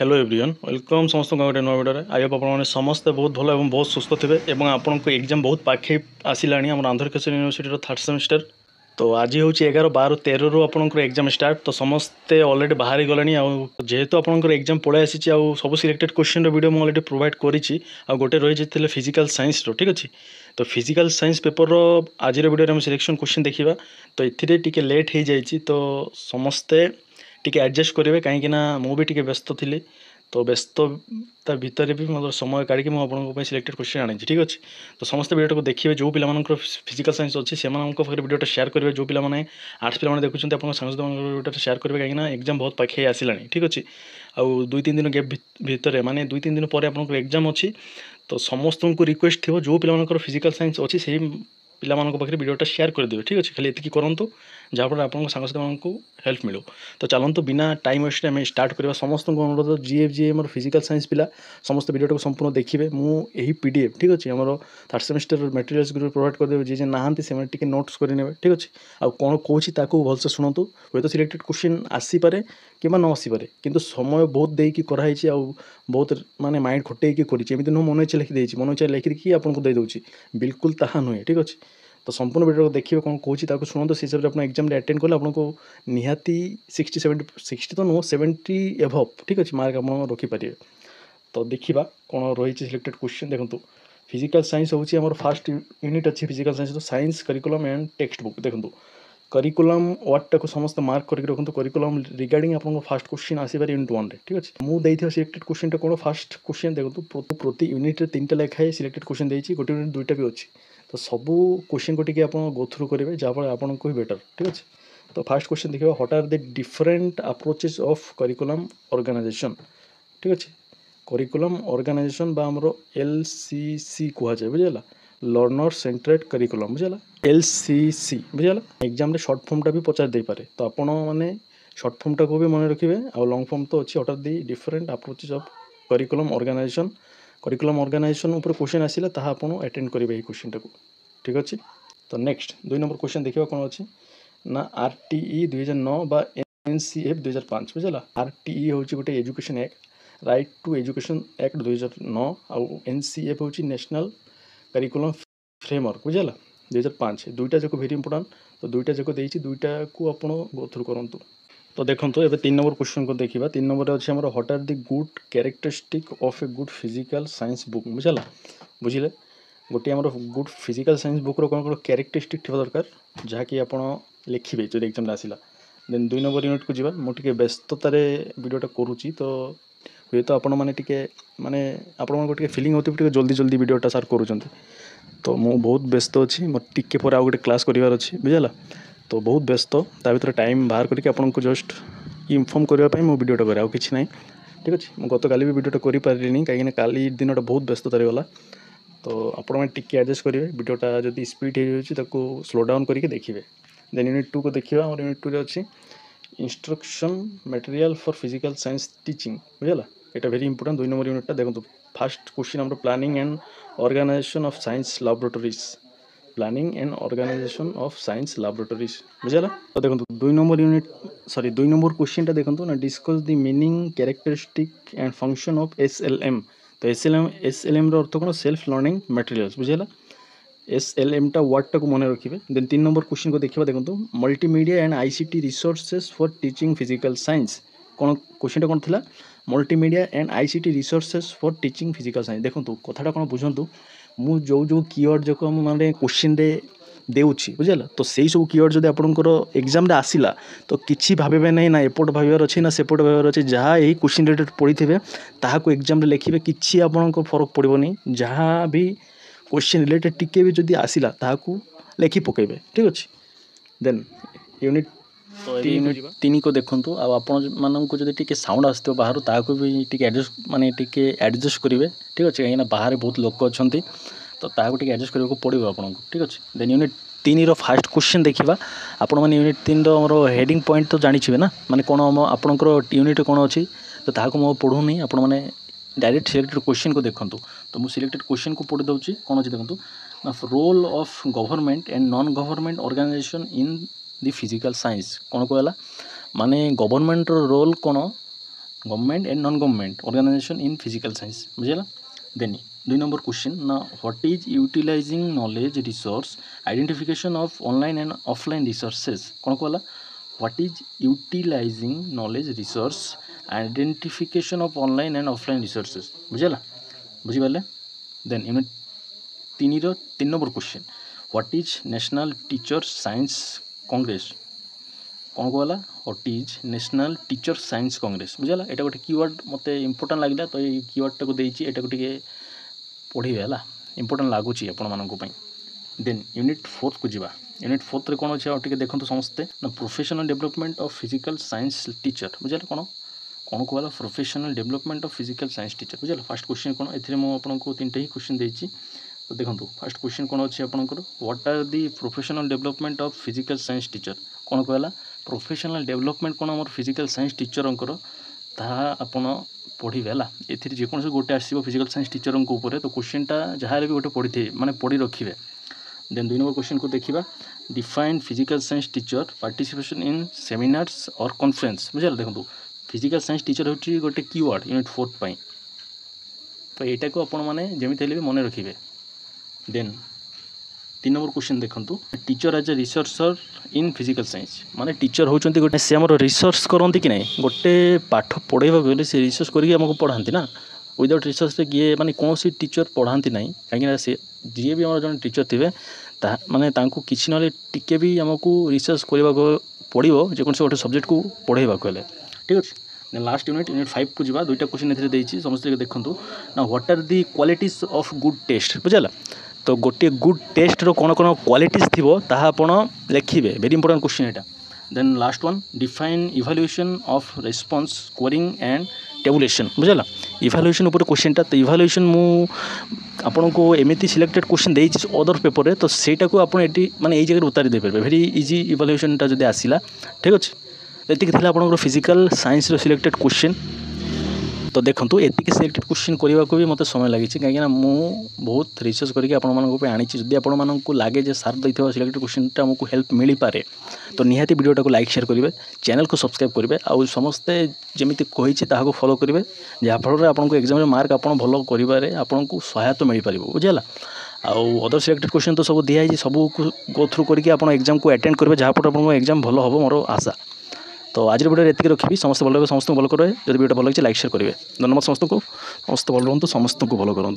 Hello everyone welcome समस्त गोटे नुआ भिडियो आई होप आप समस्ते बहुत भल और बहुत सुस्थ थे और आपन को एग्जाम बहुत पाखे आसला आम आंध्रकेश्वर यूनिवर्सिटी थर्ड सेमिस्टर। तो आज हूँ 11, 12, 13 रु आपंकर एग्जाम स्टार्ट। तो समस्ते अलरेडी बाहरी गले जेहेतु आपंकर एग्जाम पलि आसी सब सिलेक्टेड क्वेश्चन वीडियो मुझे अलरेडी प्रोवाइड करी गोटे रही फिजिकल साइंस ठीक अच्छे। तो फिजिकल साइंस पेपर आज वीडियो में सिलेक्शन क्वेश्चन देखा। तो ये लेट हो जाए तो समस्ते टिके एडजस्ट करेंगे कहीं मुझे व्यस्त थी। तो व्यस्तता भितर भी मतलब समय काढ़ी मुझे सिलेक्टेड क्वेश्चन आनी ठीक अच्छे। तो समस्त वीडियो को देखिए जो पिला फिजिकल साइंस अच्छी से वीडियो शेयर करेंगे जो पिला आर्ट्स पिला देखुं आप सांसद वीडियो शेयर करेंगे कहीं एग्जाम बहुत पाखे आसला ठीक अच्छे। आउ 2-3 दिन गैप भितर माने 2-3 दिन पर आप एग्जाम अच्छी। तो समस्त को रिक्वेस्ट थी जो पिला फिजिकल साइंस अच्छी से पिला पाखे वीडियोटा शेयर करदे ठीक अच्छे। खाली ये करूँ जहाँफल आप सांसद को हेल्प मिलो। तो चलते बिना टाइम वेस्ट आम स्टार्ट करवा समस्त अनुरोध जी मोर फिजिकल साइंस पिला समस्त वीडियो को संपूर्ण देखिए मुझे पीडीएफ ठीक अच्छे आम third semester materials group provide करदेवे जी नहांती से नोट्स करेंगे ठीक अच्छे। आउ कौन कौन भलसे शुणु हूँ तो सिलेक्टेड क्वेश्चन आसीपे कि न आसीपे कि समय बहुत देकी कराई आउ बहुत माने माइंड खटे करमी नुह मन इच्छा लिखिदे मन इच्छा लिखिकी आपको देदे बिल्कुल ताहा नुहे ठीक अच्छे। तो संपूर्ण वीडियो को देखिए कौन कौन शुणु से हिसाब से एग्जाम अटेंड कले आपको निहाती 60 तो नुह 70 एभव ठीक अच्छे मार्क आप रखिपारे। तो देखा कौन रही सिलेक्टेड क्वेश्चन देखो फिजिकल साइंस हूँ आम फास्ट यूनिट अच्छी फिजिकल साइंस तो science curriculum and text book देखो करिकुलम वार्डटा को समस्त मार्क करके रखु करिकुलम रिगार्डिंग आप फास्ट क्वेश्चन आसपारे यूनिट 1 ठीक अच्छे। मुझे सिलेक्टेड क्वेश्चन कौन फास्ट क्वेश्चन देखो प्रति यूनिट 3टा लेखाएं सिलेक्टेड क्वेश्चन देती गोटे यूनिट 2टा भी अच्छी। तो सबू क्वेश्चन को टी आप गो थ्रू करेंगे जहाँफल आपको ही बेटर ठीक अच्छे। तो फास्ट क्वेश्चन देखिए what are the different approaches of curriculum organisation ठीक अच्छे। करिकुलम ऑर्गेनाइजेशन बामरो LCC कहुए बुझेगा लर्नर सेंट्रेड करिकुलम बुझेगा LCC बुझेगा। एग्जाम शॉर्ट फॉर्मटा भी पचार दे पारे तो आपण मैंने शॉर्ट फॉर्मटा को भी मन रखिए आ लॉन्ग फॉर्म तो अच्छी what are the different approaches of curriculum organisation ऊपर क्वेश्चन आसिला ताहा आपण अटेंड करेंगे ये क्वेश्चन टाक ठीक अच्छे। तो नेक्स्ट 2 नंबर क्वेश्चन देखा कौन अच्छे ना RTE 2009 बा NCF 2005 बुझेगा। RTE हूँ गोटे education act right to education act 2009 आउ NCF हूँ नेशनल करिकुलम फ्रेमवर्क बुझेगा 2005 दुईटा जाक वेरी इंपोर्टाट। तो दुईटा जाक देती दुईटा को आप गो थ्रू करूँ। तो देखो ये 3 नंबर क्वेश्चन को देखा 3 नंबर अच्छे आम what are the good characteristic of a good physical science book बुझेगा बुझे गोटे आम गुड फिजिकल साइंस बुक्र कौन कौन कैरेक्टरिस्टिक थी दरकार जहाँकि आप लिखे जो एग्जाम आसला। देन 2 नंबर यूनिट को जीवा मुझे व्यस्ततार वीडियोटा करुँची तो हुए तो आपण मैंने माने आपको फिलिंग होती जल्दी जल्दी वीडियोटा सार करूँ। तो मु बहुत व्यस्त अच्छी मोर टिके पर आउ गोटे क्लास करार अच्छी बुझेगा। तो बहुत व्यस्त ता भर टाइम बाहर करके आपको जस्ट इनफर्म करने मो वीडियोटा करे आउ किछि नहीं ठीक अच्छे। मुझे गत काली भी वीडियोटा कर पारे कहीं काली दिनटा बहुत व्यस्ततार गला। तो आपण टिके एडजस्ट करेंगे वीडियोटा जब स्पीड हो स्लो डाउन करके देखिए। देन यूनिट 2 को देखिए और यूनिट 2 अच्छी instruction material for physical science teaching बुझेगा यहाँ वेरी इंपोर्टेंट 2 नंबर यूनिटा देखो फास्ट क्वेश्चन हम planning and organisation of science laboratories planning and organisation of science laboratories बुझेगा। तो देखो 2 नंबर यूनिट 2 नंबर क्वेश्चन देखो ना discuss the meaning characteristic and function of SLM। तो SLM अर्थ कौन सेल्फ लर्निंग मटेरियल्स बुझेगा SLM टा वर्डटा को मन रखिए। देन 3 नंबर क्वेश्चन को देखिए देखो multimedia and ICT resources for teaching physical science कौन क्वेश्चन कौन था multimedia and ICT resources for teaching physical science. देखो कथाटा कौन बुझंतु मु जो कीवर्ड जो माने क्वेश्चन रे देउछि बुझेला तो सही सब कीवर्ड जब आपंकर एग्जाम रे आसिला तो किछि भाबे नहीं ना एपट भाबार अच्छी ना सेपट भाबार अच्छी जहाँ यही क्वेश्चन रिलेटेड पढ़ी थे ताहाको एग्जाम रे लिखिबे किछि आपनको फरक पड़ोनी जहाँ भी क्वेश्चन रिलेटेड टिके भी जदि आसिला ताहाको लिखि पकेबे ठीक अच्छे। देन यूनिट 3 को देखु आपको जब टी साउंड आसो बाहर ताको भी टी एडजस्ट माने टी एडजस्ट करेंगे ठीक अच्छे कहीं बाहर बहुत लोक अच्छा तो ताको टी एडजस्ट करने पड़ो आपको ठीक अच्छे। देन यूनिट 3 रो फास्ट क्वेश्चन देखा आपण मैंने यूनिट 3 रो हेडिंग पॉइंट तो जानिछिबे ना माने कौन आपणकर यूनिट कौन अच्छी तो ताको मो पढ़ूनी आपण मैंने डायरेक्ट सिलेक्टेड क्वेश्चन को देखो। तो मुझे सिलेक्टेड क्वेश्चन को पढ़ी दूसरी कौन अच्छी देखो ना role of government and non government organisation in the physical science कौन कहला माने गवर्नमेंट रोल कौन government and non government organisation in physical science बुझेगा। देन 2 नंबर क्वेश्चन ना what is utilising knowledge resource identification of online and offline resources कौन कहला what is utilising knowledge resource identification of online and offline resources बुझेगा बुझिपारे। Then unit 3 number question what is national teacher science congress कौन कहला what is national teacher science congress बुझेगा। एटा गोटे keyword मत इंपोर्टां लगे तो ये कीवर्ड टाक देती एटा टे पढ़े है इंपोर्टां लगुच आपण। देन यूनिट 4 को जीवा। यूनिट 4 कौन अच्छे टे देखो समस्ते ना professional development of physical science teacher बुझेगा कौन कौन कहला professional development of physical science teacher बुझेगा। फर्स्ट क्वेश्चन कौन ए मुझे 3टा ही क्वेश्चन देती तो देखो फर्स्ट क्वेश्चन कौन अच्छे आपंकर what are the professional development of physical science teacher कौन कहला प्रोफेशनल डेवलपमेंट कौन आम फिजिकल साइंस टीचर ताहा आपण पढ़े है ए जेकोसी गोटे आसो फिजिकल साइंस टीचर ऊपर तो क्वेश्चनटा जहाँ भी गोटे पढ़ी माने पढ़ी रखिए। देन 2 नंबर क्वेश्चन को देखा define physical science teacher participation in seminars और कॉन्फ्रेंस बुझे। देखो फिजिकल साइंस टीचर हूँ गोटे कीवर्ड यूनिट 4 पाई तो यहाँ को आपण मैंने जमी मन रखिए। देन 3 नंबर क्वेश्चन देखो teacher as a researcher in physical science माने टीचर होती गोटे से आम रिसर्च करती कि ना गोटे पाठ पढ़ाइबा गले से रिसर्च करके आमको पढ़ाती ना विदाउट रिसर्च किए माने कौन सी टीचर पढ़ाती ना कहीं सी जी भी आम जो टीचर थे माने किसी ना टिके भी आमको रिसर्च करने पड़ो जेको गोटे सब्जेक्ट को पढ़ाइबा गले ठीक अच्छे। लास्ट यूनिट 5 को जीवा 2टा क्वेश्चन ए समस्त देखूँ ना what are the qualities of good test बुझेगा। तो गोटे गुड टेस्ट रो कौन कौन क्वालिटीज थी आपण लिखे वेरी इंपोर्टेंट क्वेश्चन यहाँ। Then last one define evaluation of response scoring and tabulation बुझेगा। इभालुएशन ऊपर क्वेश्चनटा तो इभालुएशन मु आपन को एमती सिलेक्टेड क्वेश्चन दे अदर पेपर रे तो सेटा को आपण एटी माने एई जगह उतारी दे पारे वेरी इजी इभालुएशनटा जदि आसिला ठीक अच्छे। एतिक थिला आपन फिजिकल साइंस रो सिलेक्टेड क्वेश्चन तो देखो एतिक सिलेक्टेड क्वेश्चन करने को भी मत समय लगी कहीं मुझे बहुत रिसर्च करके आपको आनी जब आपको लगे जे सार देते सिलेक्टेड क्वेश्चनटा आमको हेल्प मिल पारे तो निहाती वीडियोटा को लाइक शेयर करेंगे चैनल को सब्सक्राइब करेंगे आउ समस्ते जमी कही फॉलो करेंगे जहाँफल आपको एग्जाम मार्क आप भल कर आपको सहायता मिल पार बुझेगा। आउ अदर सिलेक्टेड क्वेश्चन तो सब दिखाई सब गो थ्रू करके आप एग्जाम को अटेंड करेंगे जहाँफल आपको एग्जाम भल हम मोर आशा। तो आज वीडियो एति रखी समस्त भल समस्त भल करेंगे जब वीडियो भल लगे लाइक शेयर करेंगे। धन्यवाद समस्त को समस्त भल रुहतु समस्त को भल करूँ।